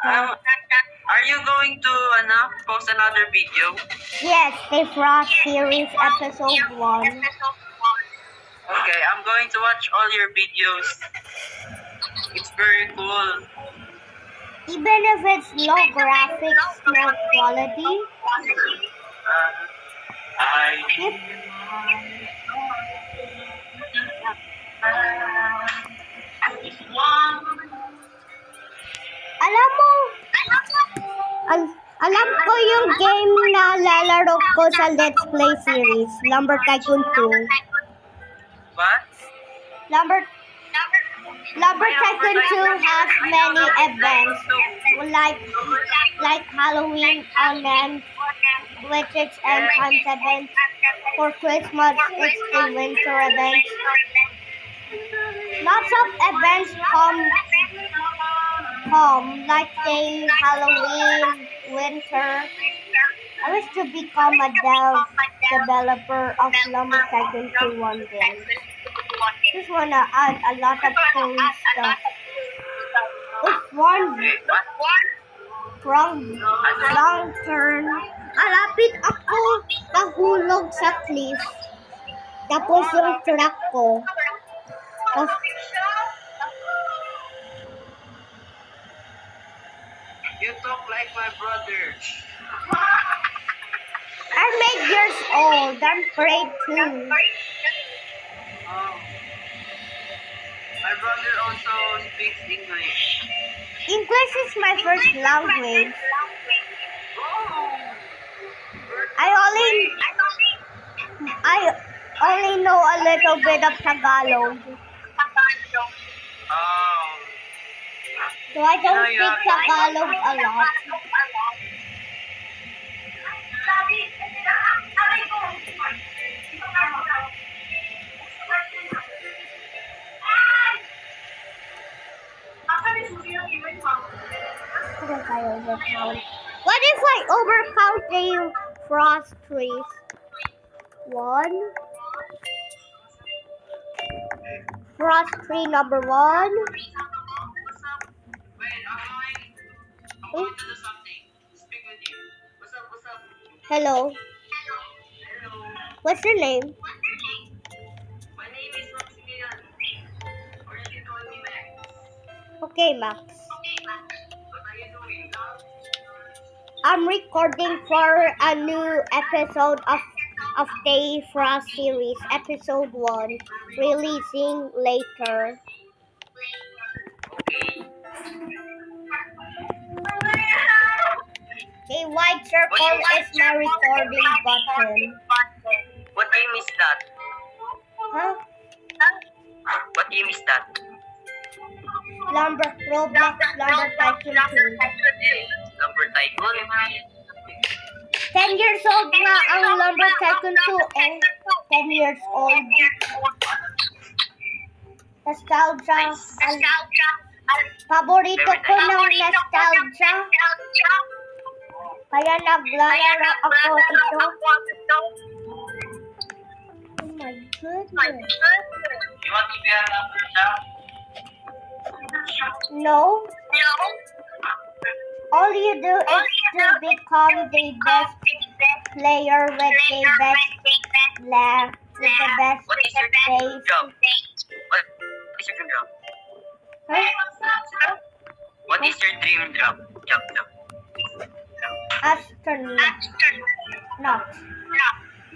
Are you going to post another video? Yes, the Frost series episode 1. Okay, I'm going to watch all your videos. It's very cool. Even if it's low graphics, no quality. Alam ko yung game na lalaro ko sa Let's Play series, Lumber Tycoon 2. What? Lumber Tycoon 2 has many events, like Halloween, Unnamed, Witches and Times events. For Christmas, it's the winter event. Lots of events come like the Halloween, winter. I wish to become a developer of Lumber Tycoon 2 one day. Just wanna add a lot of cool stuff. It's one long turn. Malapit ako nahulog sa cliff. Tapos yung truck ko. You talk like my brother. I'm 8 years old. I'm afraid too. Oh. My brother also speaks English. English is my first language. I only know a little bit of Tagalog. Oh. So I don't speak Tagalog a lot. What if I overcount the frost trees? 1. Frost tree number 1. Wait, I'm going to do something. Speak with you. What's up? Hello. What's your name? My name is Maximilian. Or you can call me Max. Okay, Max. What are you doing now? I'm recording for a new episode of the Frost series, episode 1, releasing later. The white circle is my recording button. What game is that? Huh? What game is that? Roblox Lumber Tycoon 2. Lumber Tycoon. 10 years old na ang Lumber Tycoon 2 eh. 10 years old. Nostalgia. Paborito ko ng nostalgia. Kaya naglalaro ako ito. Oh my goodness. You want to be a number now? No. All you do is to become the best player with the best laugh, with the best What is your face. job? What is your dream job? Huh? What is your dream job? Astronaut. Not.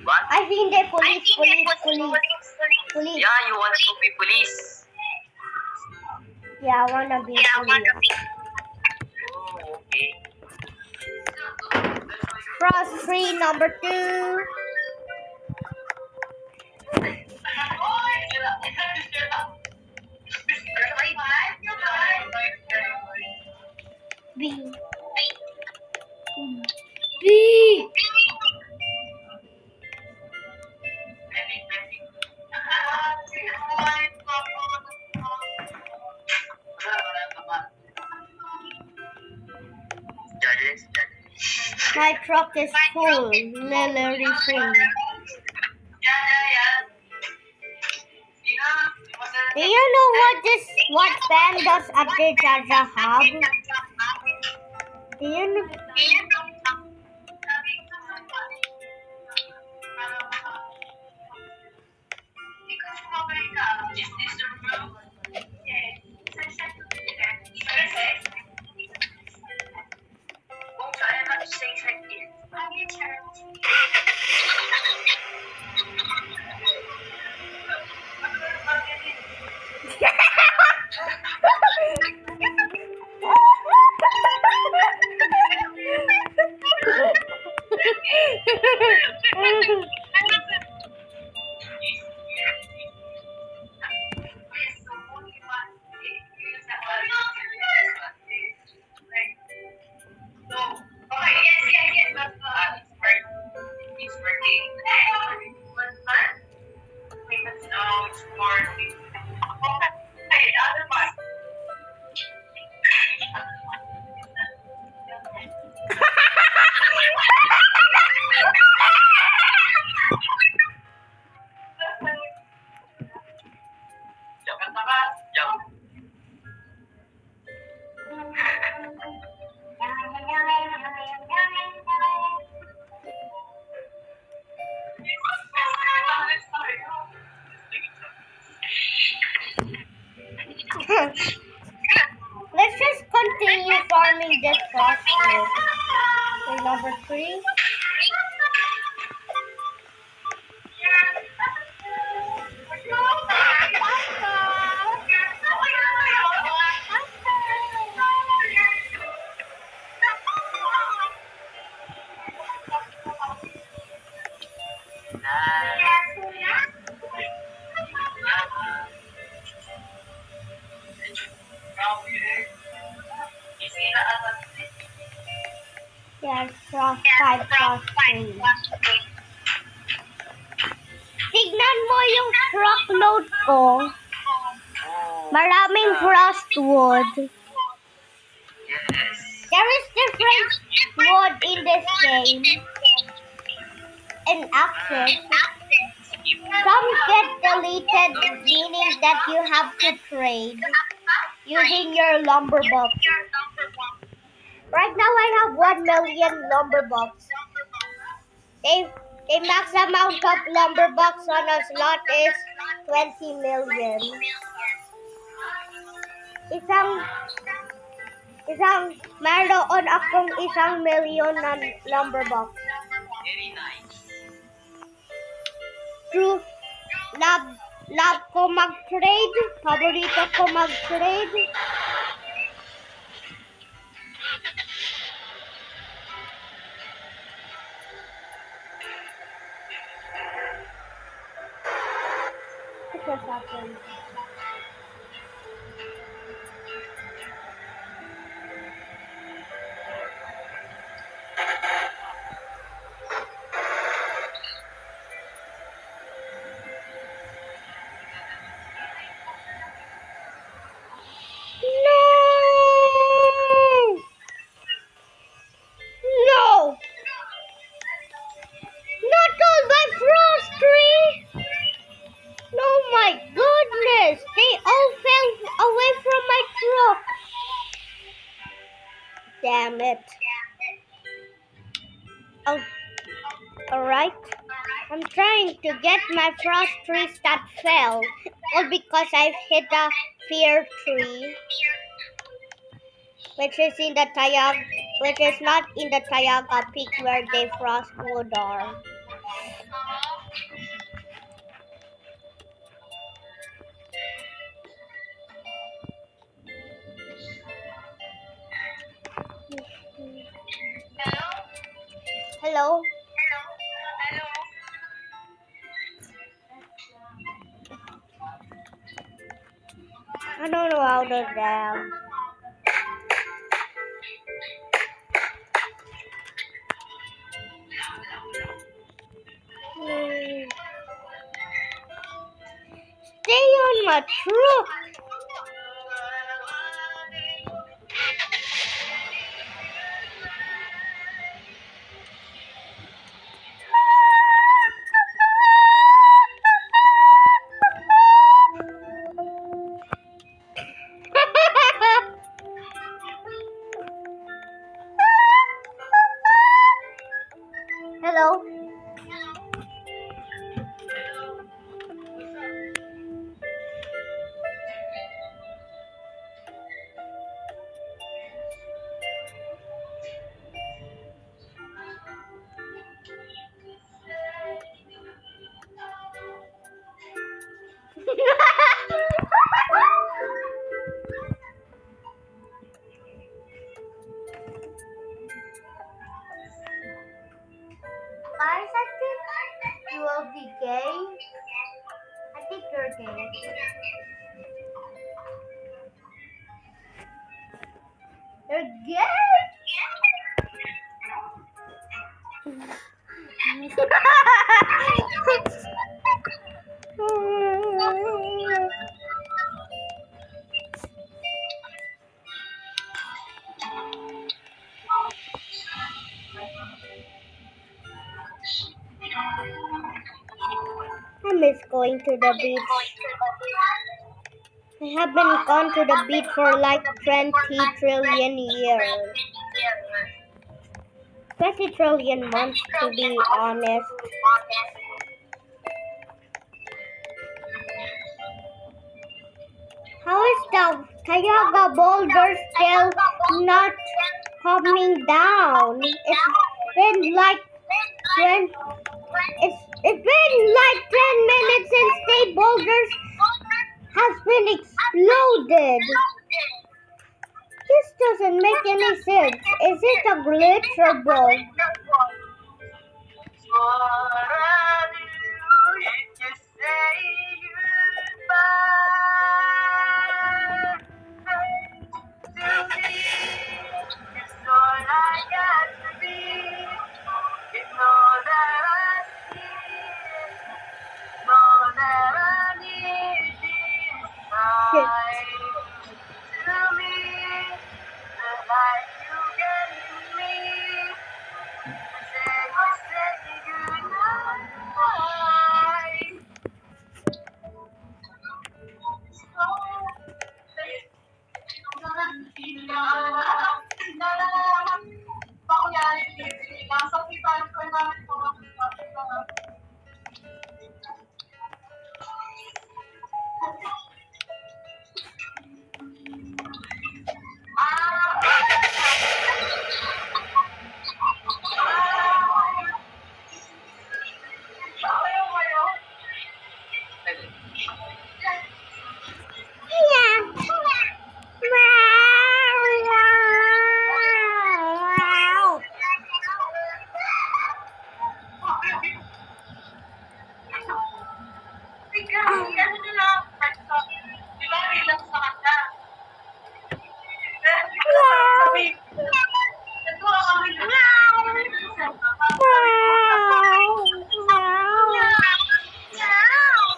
What? I think the police. Yeah, you want to be police. Yeah, I wanna be police. Oh, okay. Frost tree number 2. B. B. My truck is full, literally full. Do you know what pandas at the Jaja Hub? Do you know? Is this the room? Also, I am not saying like this. It's working. It's working. Okay, the other part. Jump at the bus. Jump. Let's just continue farming this frostwood. Okay, number 3. Yes, frost 5, frost 3. Tignan mo yung truckload ko. Maraming frostwood. Yes. There is different wood in this game. And access. Some get deleted, meaning that you have to trade using your lumber box. Right now I have 1 million lumber box. The max amount of lumber box on a slot is 20 million. Meron akong 1 million na lumber box. Very nice. True. Love ko mag-trade. Paborito ko mag-trade. What just happened? No! Not all my frost tree! No, my goodness! They all fell away from my truck! Damn it. Oh, alright. I'm trying to get my frost trees that fell. All because I've hit a fear tree. Which is not in the Tayaka Peak where the frostwood are. Hello? I don't know how to down. Stay on my truck. I miss going to the beach. I haven't gone to the beach for like 20 trillion years. 20 trillion months, to be honest. How is the Tioga Boulder still not coming down? It's been like 10 minutes since the boulders has been exploded. This doesn't make any sense. Is it a glitch or both?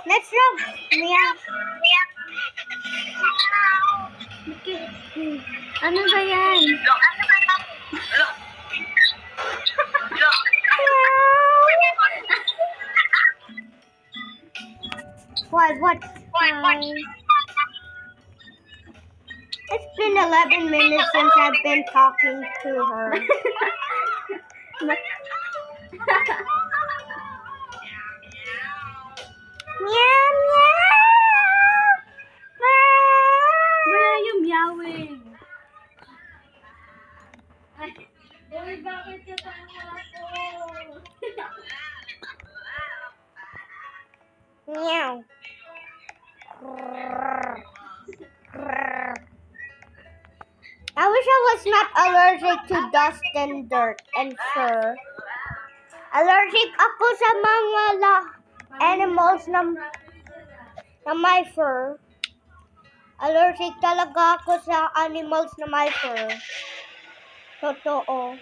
Let's go. Meow. Ano ba yan? What? It's been 11 minutes since I've been talking to her. Meow, meow. Where are you meowing? Uy, bakit ka tama ako? Meow. I wish I was not allergic to dust and dirt and fur. Allergic ako sa mga animals na may fur. Allergic talaga ako sa animals na may fur. Totoo.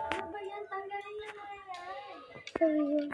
Ano ba yan? Tanggalin niyo na yan. Ayun.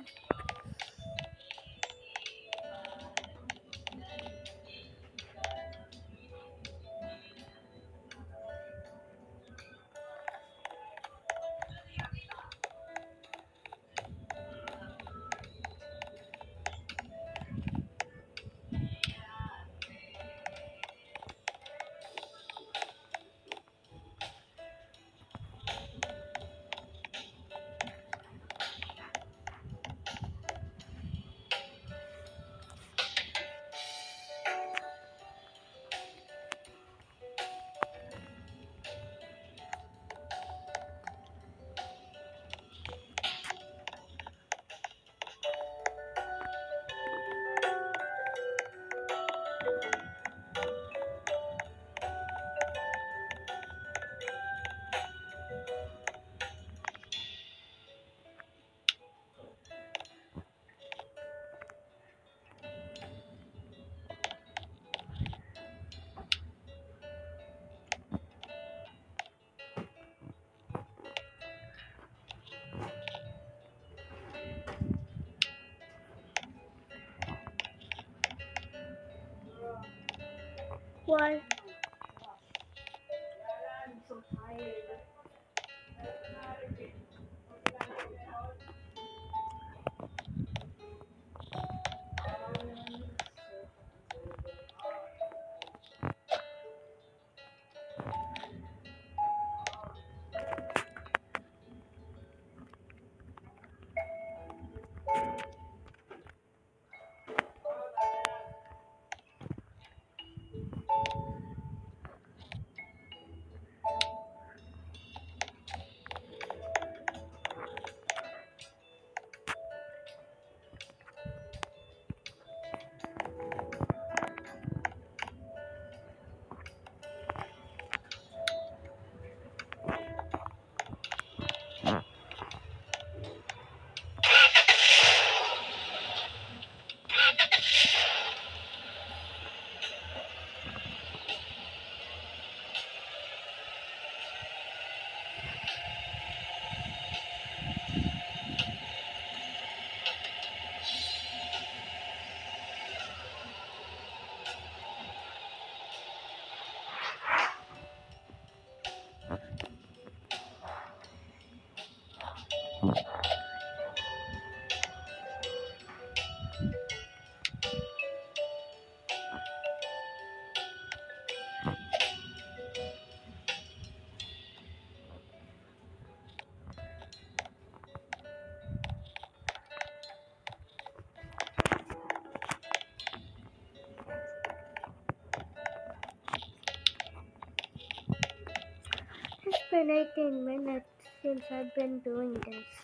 Why? I'm so tired. It's been 18 minutes since I've been doing this.